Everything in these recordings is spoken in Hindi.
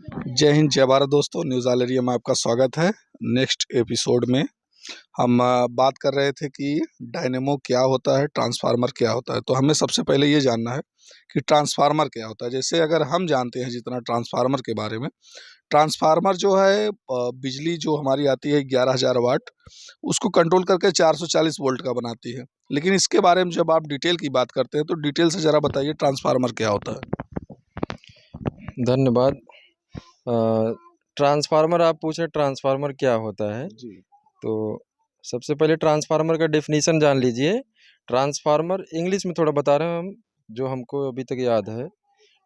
जय हिंद, जय भारत दोस्तों। न्यूज़ ऑल एरिया में आपका स्वागत है। नेक्स्ट एपिसोड में हम बात कर रहे थे कि डायनेमो क्या होता है, ट्रांसफार्मर क्या होता है। तो हमें सबसे पहले ये जानना है कि ट्रांसफार्मर क्या होता है। जैसे अगर हम जानते हैं जितना ट्रांसफार्मर के बारे में, ट्रांसफार्मर जो है बिजली जो हमारी आती है 11,000 वाट, उसको कंट्रोल करके 440 वोल्ट का बनाती है। लेकिन इसके बारे में जब आप डिटेल की बात करते हैं तो डिटेल से ज़रा बताइए ट्रांसफार्मर क्या होता है। धन्यवाद। ट्रांसफार्मर आप पूछे ट्रांसफार्मर क्या होता है, जी। तो सबसे पहले ट्रांसफार्मर का डेफिनेशन जान लीजिए। ट्रांसफार्मर इंग्लिश में थोड़ा बता रहे हैं हम, जो हमको अभी तक याद है।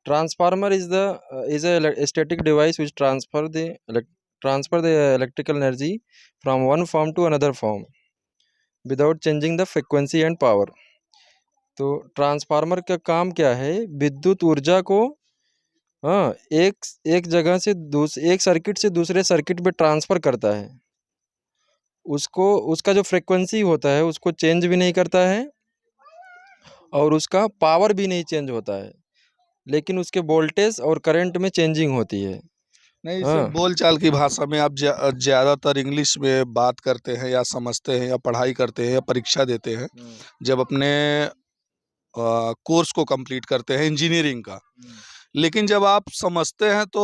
Transformer is a static device which transfer the electrical energy from one form to another form without changing the frequency and power. तो ट्रांसफार्मर का काम क्या है? विद्युत ऊर्जा को हाँ, एक एक जगह से एक सर्किट से दूसरे सर्किट में ट्रांसफ़र करता है। उसको उसका जो फ्रीक्वेंसी होता है उसको चेंज भी नहीं करता है और उसका पावर भी नहीं चेंज होता है, लेकिन उसके वोल्टेज और करंट में चेंजिंग होती है। नहीं, इसे हाँ, बोलचाल की भाषा में आप ज़्यादातर इंग्लिश में बात करते हैं या समझते हैं या पढ़ाई करते हैं या परीक्षा देते हैं जब अपने कोर्स को कंप्लीट करते हैं इंजीनियरिंग का। लेकिन जब आप समझते हैं तो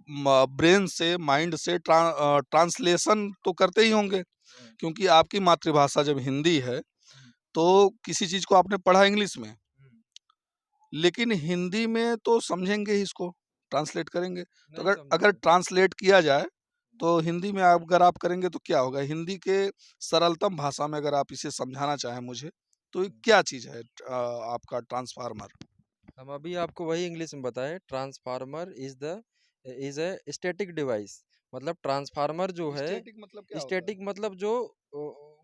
ब्रेन से, माइंड से ट्रांसलेशन तो करते ही होंगे, क्योंकि आपकी मातृभाषा जब हिंदी है तो किसी चीज़ को आपने पढ़ा इंग्लिश में, लेकिन हिंदी में तो समझेंगे ही, इसको ट्रांसलेट करेंगे। तो नहीं अगर अगर समझेंगे। ट्रांसलेट किया जाए तो हिंदी में अगर आप करेंगे तो क्या होगा? हिंदी के सरलतम भाषा में अगर आप इसे समझाना चाहें मुझे, तो ये क्या चीज़ है आपका ट्रांसफार्मर? हम अभी आपको वही इंग्लिश में बताएं। Transformer is a static device. मतलब ट्रांसफार्मर जो है, स्टैटिक मतलब क्या होता है? स्टैटिक मतलब जो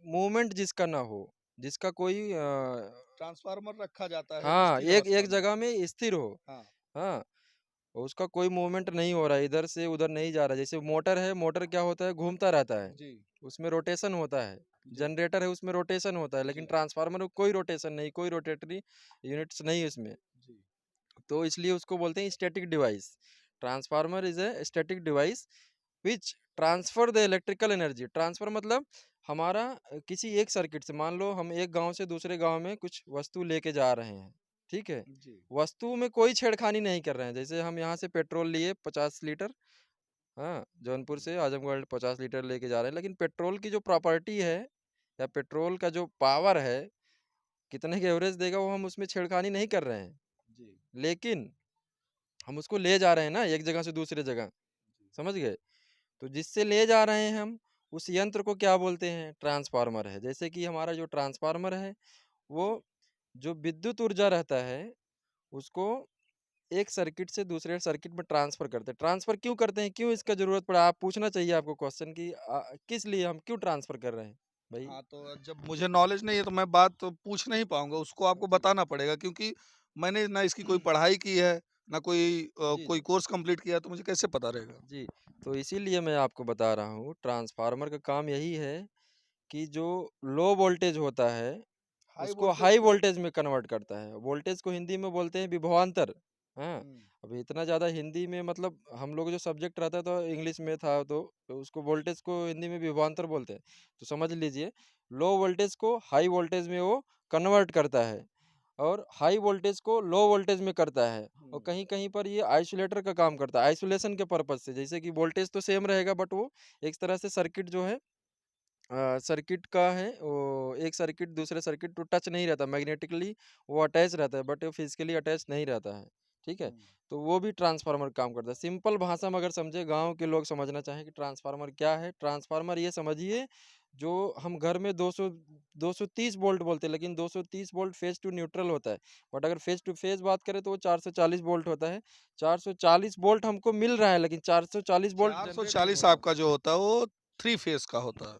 मूवमेंट जिसका ना हो, जिसका कोई ट्रांसफार्मर रखा जाता है हाँ, स्थिर एक अवस्था एक में। जगह में स्थिर हो। हाँ। हाँ, और उसका कोई मूवमेंट नहीं हो रहा है, इधर से उधर नहीं जा रहा है। जैसे मोटर है, मोटर क्या होता है? घूमता रहता है, जी। उसमें रोटेशन होता है। जी। जनरेटर है, उसमें रोटेशन होता है, लेकिन जी। ट्रांसफार्मर में कोई रोटेशन नहीं, कोई रोटेटरी यूनिट्स नहीं है इसमें। जी। तो इसलिए उसको बोलते हैं static device. Transformer is a static device which transfer the electrical energy. Transfer मतलब हमारा किसी एक सर्किट से, मान लो हम एक गांव से दूसरे गांव में कुछ वस्तु लेके जा रहे हैं, ठीक है? जी। वस्तु में कोई छेड़खानी नहीं कर रहे हैं। जैसे हम यहाँ से पेट्रोल लिए 50 लीटर, हाँ, जौनपुर से आजमगढ़ 50 लीटर लेके जा रहे हैं, लेकिन पेट्रोल की जो प्रॉपर्टी है या पेट्रोल का जो पावर है, कितने के एवरेज देगा, वो हम उसमें छेड़खानी नहीं कर रहे हैं। जी। लेकिन हम उसको ले जा रहे हैं ना एक जगह से दूसरे जगह, समझ गए? तो जिससे ले जा रहे हैं हम, उस यंत्र को क्या बोलते हैं? ट्रांसफार्मर है। जैसे कि हमारा जो ट्रांसफार्मर है, वो जो विद्युत ऊर्जा रहता है उसको एक सर्किट से दूसरे सर्किट में ट्रांसफर करते हैं। ट्रांसफर क्यों करते हैं, क्यों इसका जरूरत पड़ा? आप पूछना चाहिए आपको क्वेश्चन कि किस लिए हम क्यों ट्रांसफर कर रहे हैं भाई। हाँ, तो जब मुझे नॉलेज नहीं है तो मैं बात तो पूछ नहीं पाऊँगा, उसको आपको जी बताना पड़ेगा, क्योंकि मैंने ना इसकी कोई जी पढ़ाई की है, ना कोई कोई जी कोर्स कंप्लीट किया है, तो मुझे कैसे पता रहेगा? जी। तो इसीलिए मैं आपको बता रहा हूँ, ट्रांसफार्मर का काम यही है कि जो लो वोल्टेज होता है हाई उसको वोल्टेज हाई को। वोल्टेज में कन्वर्ट करता है। वोल्टेज को हिंदी में बोलते हैं विभवांतर। हाँ, हुँ। अभी इतना ज़्यादा हिंदी में, मतलब हम लोग जो सब्जेक्ट रहता है तो इंग्लिश में था, तो उसको वोल्टेज को हिंदी में विभवांतर बोलते हैं। तो समझ लीजिए, लो वोल्टेज को हाई वोल्टेज में वो कन्वर्ट करता है और हाई वोल्टेज को लो वोल्टेज में करता है। और हुँ। कहीं कहीं पर ये आइसोलेटर का काम करता है, आइसोलेशन के पर्पज से। जैसे कि वोल्टेज तो सेम रहेगा, बट वो एक तरह से सर्किट जो है, सर्किट का है वो, एक सर्किट दूसरे सर्किट तो टच नहीं रहता मैग्नेटिकली, वो अटैच रहता है, बट फिजिकली अटैच नहीं रहता है, ठीक है? हुँ। तो वो भी ट्रांसफार्मर काम करता है। सिंपल भाषा में अगर समझे, गांव के लोग समझना चाहें कि ट्रांसफार्मर क्या है, ट्रांसफार्मर ये समझिए, जो हम घर में 230 वोल्ट बोलते हैं, लेकिन 230 वोल्ट फेज टू न्यूट्रल होता है। बट अगर फेज टू फेज बात करें तो वो 440 वोल्ट होता है। 440 वोल्ट हमको मिल रहा है, लेकिन 440 वोल्ट जनरेट नहीं 440 हो रहा है। आपका जो होता है वो 3 फेज़ का होता है।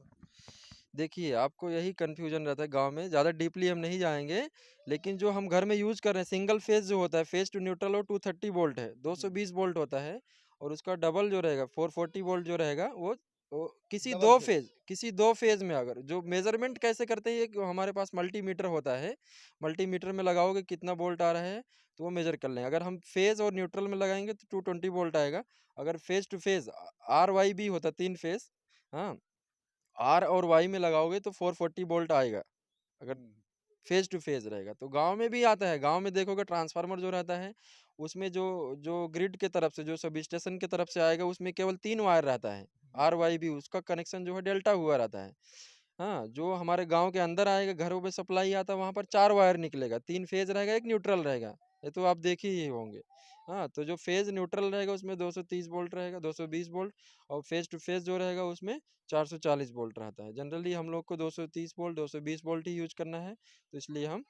देखिए, आपको यही कन्फ्यूज़न रहता है गाँव में, ज़्यादा डीपली हम नहीं जाएँगे, लेकिन जो हम घर में यूज़ कर रहे हैं, सिंगल फेज़ जो होता है, फेज़ टू न्यूट्रल वो 230 वोल्ट है, हुँ। 220 वोल्ट होता है, और उसका डबल जो रहेगा 440 वोल्ट जो रहेगा, वो तो डबल फेज। किसी 2 फेज़ में अगर जो मेज़रमेंट कैसे करते हैं ये कि हमारे पास मल्टीमीटर होता है, मल्टीमीटर में लगाओगे कितना वोल्ट आ रहा है, तो वो मेज़र कर लेंगे। अगर हम फेज़ और न्यूट्रल में लगाएँगे तो 220 वोल्ट आएगा। अगर फेज़ टू फेज़ आर-वाई-बी होता है 3 फेज़, हाँ, आर और वाई में लगाओगे तो 440 वोल्ट आएगा, अगर फेज़ टू फेज़ रहेगा। तो गाँव में भी आता है, गाँव में देखोगे ट्रांसफ़ार्मर जो रहता है, उसमें जो जो ग्रिड के तरफ से, जो सबस्टेशन की तरफ से आएगा, उसमें केवल 3 वायर रहता है। आर-वाई-बी उसका कनेक्शन जो है डेल्टा हुआ रहता है। हाँ, जो हमारे गाँव के अंदर आएगा, घरों पे सप्लाई आता है, वहाँ पर 4 वायर निकलेगा, 3 फेज़ रहेगा, 1 न्यूट्रल रहेगा। ये तो आप देखे ही होंगे। हाँ, तो जो फेज़ न्यूट्रल रहेगा उसमें 230 वोल्ट रहेगा, 220 वोल्ट, और फेज़ टू फेज़ जो रहेगा उसमें 440 वोल्ट रहता है। जनरली हम लोग को 230 वोल्ट, 220 वोल्ट ही यूज़ करना है, तो इसलिए हम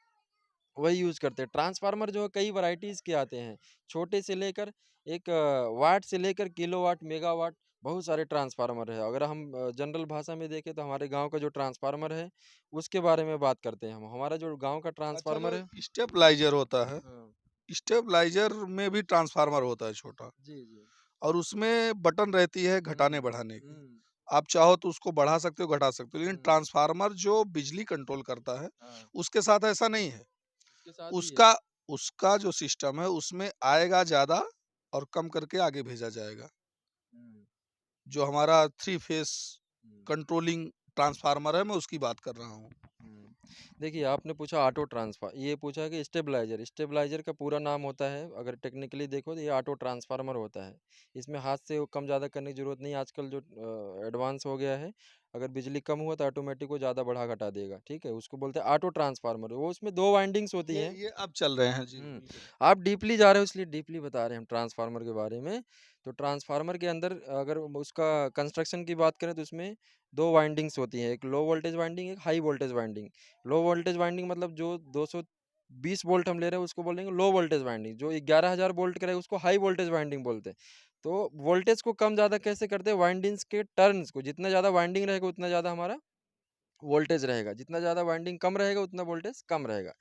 वही यूज़ करते हैं। ट्रांसफ़ार्मर जो है कई वैराइटीज़ के आते हैं, छोटे से लेकर एक वाट से लेकर किलोवाट, मेगावाट, बहुत सारे ट्रांसफ़ार्मर है। अगर हम जनरल भाषा में देखें तो हमारे गाँव का जो ट्रांसफ़ार्मर है, उसके बारे में बात करते हैं हम। हमारा जो गाँव का अच्छा, ट्रांसफ़ार्मर जो है। स्टेबलाइजर होता है, हाँ। स्टेबलाइजर में भी ट्रांसफार्मर होता है छोटा, जी, जी। और उसमें बटन रहती है हुँ, घटाने-बढ़ाने की। हुँ, आप चाहो तो उसको बढ़ा सकते हो, घटा सकते हो, लेकिन हुँ। ट्रांसफार्मर जो बिजली कंट्रोल करता है, हाँ, उसके साथ ऐसा नहीं है। उसके साथ ही है। उसका उसका जो सिस्टम है, उसमें आएगा ज़्यादा और कम करके आगे भेजा जाएगा। हुँ, जो हमारा 3 फेस हुँ। कंट्रोलिंग ट्रांसफार्मर है, मैं उसकी बात कर रहा हूँ। हुँ। देखिए, आपने पूछा ऑटो ट्रांसफ़ा ये पूछा कि स्टेबलाइज़र, स्टेबलाइज़र का पूरा नाम होता है, अगर टेक्निकली देखो तो ये ऑटो ट्रांसफ़ार्मर होता है। इसमें हाथ से वो कम-ज़्यादा करने की ज़रूरत नहीं है, आजकल जो एडवांस हो गया है, अगर बिजली कम हुआ तो ऑटोमेटिक वो ज़्यादा बढ़ा-घटा देगा, ठीक है? उसको बोलते हैं ऑटो ट्रांसफ़ार्मर, वो उसमें 2 वाइंडिंग्स होती हैं। ये अब चल रहे हैं, जी, हुँ, बिल्कुल। आप डीपली जा रहे हो इसलिए डीपली बता रहे हैं हम ट्रांसफ़ार्मर के बारे में। तो ट्रांसफ़ार्मर के अंदर अगर उसका कंस्ट्रक्शन की बात करें तो उसमें 2 वाइंडिंग्स होती हैं, एक लो वोल्टेज वाइंडिंग, एक high voltage winding. Low voltage winding मतलब जो 220 वोल्ट हम ले रहे हैं उसको बोलेंगे लो वोल्टेज वाइंडिंग, जो 11,000 वोल्ट का रहेगा उसको हाई वोल्टेज वाइंडिंग बोलते हैं। तो वोल्टेज को कम-ज़्यादा कैसे करते हैं? वाइंडिंग्स के टर्न्स को, जितना ज़्यादा वाइंडिंग रहेगा उतना ज़्यादा हमारा वोल्टेज रहेगा, जितना ज़्यादा वाइंडिंग कम रहेगा उतना वोल्टेज कम रहेगा।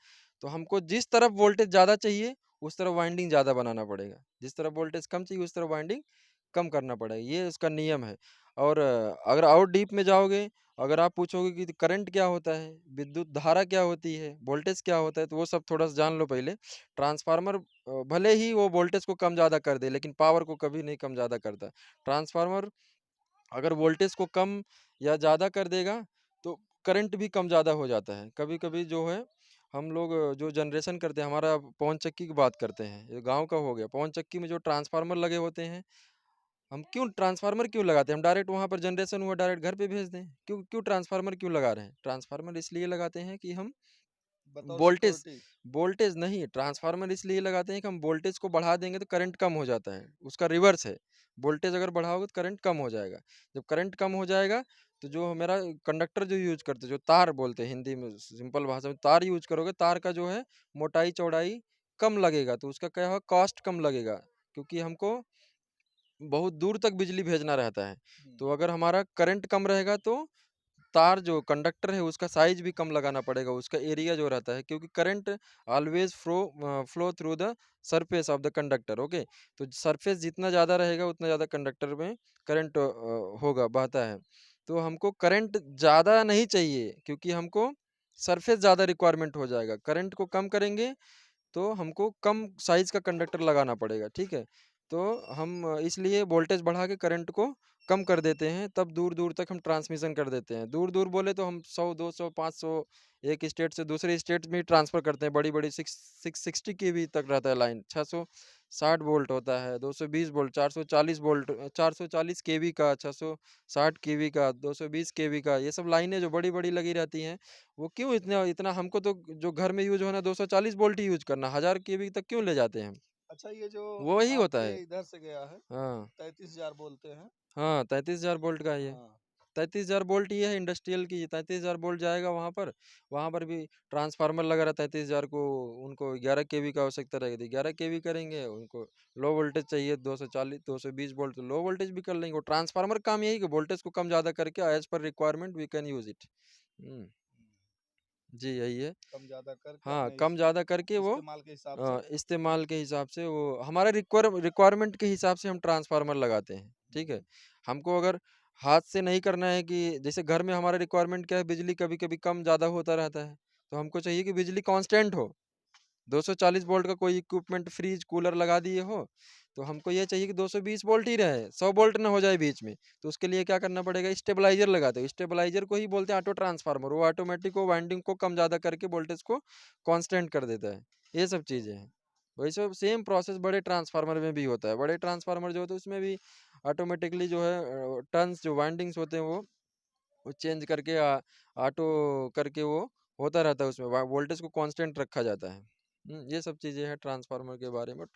तो हमको जिस तरफ वोल्टेज ज़्यादा चाहिए, उस तरफ वाइंडिंग ज़्यादा बनाना पड़ेगा। जिस तरफ वोल्टेज कम चाहिए, उस तरफ वाइंडिंग कम करना पड़ेगा, ये उसका नियम है। और अगर और डीप में जाओगे, अगर आप पूछोगे कि करंट क्या होता है, विद्युत धारा क्या होती है, वोल्टेज क्या होता है, तो वो सब थोड़ा-सा जान लो पहले। ट्रांसफ़ार्मर भले ही वो वोल्टेज को कम-ज़्यादा कर दे, लेकिन पावर को कभी नहीं कम-ज़्यादा करता। ट्रांसफ़ार्मर अगर वोल्टेज को कम या ज़्यादा कर देगा, तो करंट भी कम ज़्यादा हो जाता है। कभी-कभी जो है, हम लोग जो जनरेशन करते हैं, हमारा पवन चक्की की बात करते हैं, ये गाँव का हो गया। पवन चक्की में जो ट्रांसफ़ार्मर लगे होते हैं, हम क्यों ट्रांसफ़ार्मर क्यों लगाते हैं? हम डायरेक्ट वहाँ पर जनरेशन हुआ, डायरेक्ट घर पे भेज दें। क्यों क्यों ट्रांसफ़ार्मर क्यों लगा रहे हैं? ट्रांसफ़ार्मर इसलिए लगाते हैं कि हम बताओ, वोल्टेज सिक्योरिटी। वोल्टेज नहीं, ट्रांसफ़ार्मर इसलिए लगाते हैं कि हम वोल्टेज को बढ़ा देंगे तो करंट कम हो जाता है, उसका रिवर्स है। वोल्टेज अगर बढ़ाओगे तो करंट कम हो जाएगा। जब करंट कम हो जाएगा, तो जो मेरा कंडक्टर जो यूज़ करते हैं, जो तार बोलते हैं हिंदी में, सिंपल भाषा में तार यूज़ करोगे, तार का जो है मोटाई-चौड़ाई कम लगेगा, तो उसका क्या होगा, कॉस्ट कम लगेगा, क्योंकि हमको बहुत दूर तक बिजली भेजना रहता है। हुँ। तो अगर हमारा करंट कम रहेगा तो तार जो कंडक्टर है उसका साइज़ भी कम लगाना पड़ेगा, उसका एरिया जो रहता है, क्योंकि current always flow through the surface of the conductor, okay? तो सरफेस जितना ज़्यादा रहेगा उतना ज़्यादा कंडक्टर में करंट होगा, बहता है। तो हमको करंट ज़्यादा नहीं चाहिए, क्योंकि हमको सरफेस ज़्यादा रिक्वायरमेंट हो जाएगा। करंट को कम करेंगे तो हमको कम साइज़ का कंडक्टर लगाना पड़ेगा, ठीक है? तो हम इसलिए वोल्टेज बढ़ा के करंट को कम कर देते हैं, तब दूर-दूर तक हम ट्रांसमिशन कर देते हैं। दूर-दूर बोले तो हम 100, 200, 500 एक स्टेट से दूसरे स्टेट में ट्रांसफ़र करते हैं। बड़ी-बड़ी 660 केवी तक रहता है लाइन, 660 वोल्ट होता है, 220 वोल्ट, 440 वोल्ट, 440 केवी का, 660 केवी का, 220 केवी का, ये सब लाइनें जो बड़ी-बड़ी लगी रहती हैं, वो क्यों इतना इतना हमको तो जो घर में यूज़ होना 240 वोल्ट ही यूज़ करना, 1000 केवी तक क्यों ले जाते हैं हम? अच्छा, ये जो वो ही होता आपके है। इधर से गया है, हाँ, 33,000 बोलते हैं। हाँ, 33,000 वोल्ट का है ये। हाँ। 33,000 वोल्ट ये है इंडस्ट्रियल की, 33,000 वोल्ट जाएगा वहाँ पर भी ट्रांसफ़ार्मर लगा रहा है 33,000 को, उनको 11 केवी का आवश्यकता रहेगी तो 11 केवी करेंगे, उनको लो वोल्टेज चाहिए 240 220 वोल्ट तो लो वोल्टेज भी कर लेंगे। वो ट्रांसफ़ार्मर काम यही है कि वोल्टेज को कम-ज़्यादा करके एज़ पर requirement we can use it. हुँ, हुँ। जी यही है। कम-ज़्यादा करके हाँ, अपने कम-ज़्यादा करके वो इस्तेमाल के हिसाब से। इस्तेमाल के हिसाब से वो हमारे रिक्वायरमेंट के हिसाब से हम ट्रांसफ़ार्मर लगाते हैं, ठीक है? हुँ। हमको अगर हाथ से नहीं करना है कि जैसे घर में हमारा रिक्वायरमेंट क्या है, बिजली कभी-कभी कम ज़्यादा होता रहता है। तो हमको चाहिए कि बिजली कांस्टेंट हो। 240 वोल्ट का कोई इक्विपमेंट फ्रिज, कूलर लगा दिए हो, तो हमको ये चाहिए कि 220 वोल्ट ही रहे, 100 वोल्ट ना हो जाए बीच में। तो उसके लिए क्या करना पड़ेगा, स्टेबलाइज़र लगाते हैं। स्टेबलाइज़र को ही बोलते हैं ऑटो ट्रांसफार्मर। वो ऑटोमेटिक वो वाइंडिंग को कम ज़्यादा करके वोल्टेज को कांस्टेंट कर देता है। ये सब चीज़ें हैं। वही सब सेम प्रोसेस बड़े ट्रांसफार्मर में भी होता है। बड़े ट्रांसफार्मर जो होते हैं उसमें भी ऑटोमेटिकली जो है टर्न्स जो वाइंडिंग्स होते हैं वो चेंज करके ऑटो करके वो होता रहता है उसमें वोल्टेज को कांस्टेंट रखा जाता है। ये सब चीज़ें हैं ट्रांसफार्मर के बारे में।